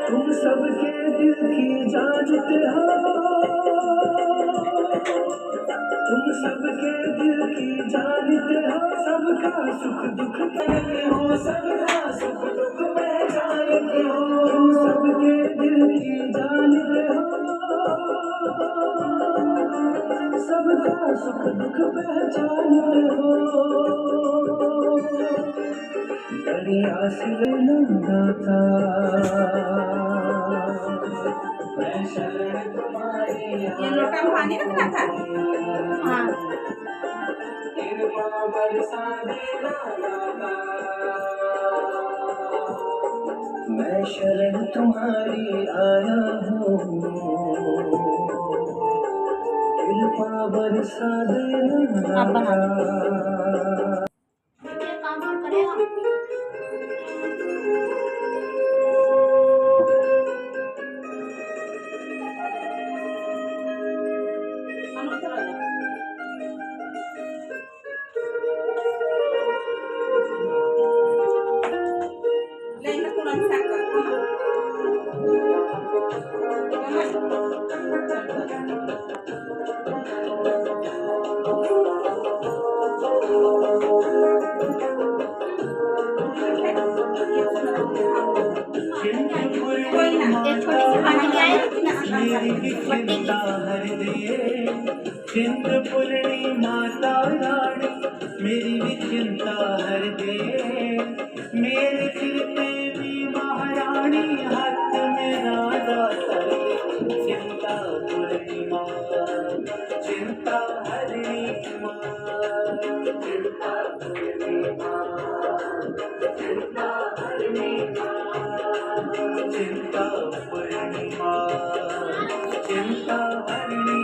तुम सबके दिल की जानते हो, तुम सबके दिल की जानते हो, सबका सुख दुख कहते हो, सबका सुख दुख पहचानते हो, तुम सबके दिल की जानते हो, सबका सुख दुख पहचानते हो। दरिया से लंबा था मैं शरण तुम्हारी ये लोटा में पानी रखना था। हाँ कृपा बरसा देना दाता, मैं शरण तुम्हारी आया हूँ, कृपा बरसा देना आप बना दो। दाता। काम करेगा। चिंतपूर्णी माता रानी मेरी भी चिंता हर दे, मेरे सिर पे भी महारानी हाथ में राधा सर दे। चिंता पूर्णी माता चिंता हरणी माँ, चिंता पूर्णी माँ चिंता हरणी माँ, चिंता पूर्णी माँ चिंता हरणी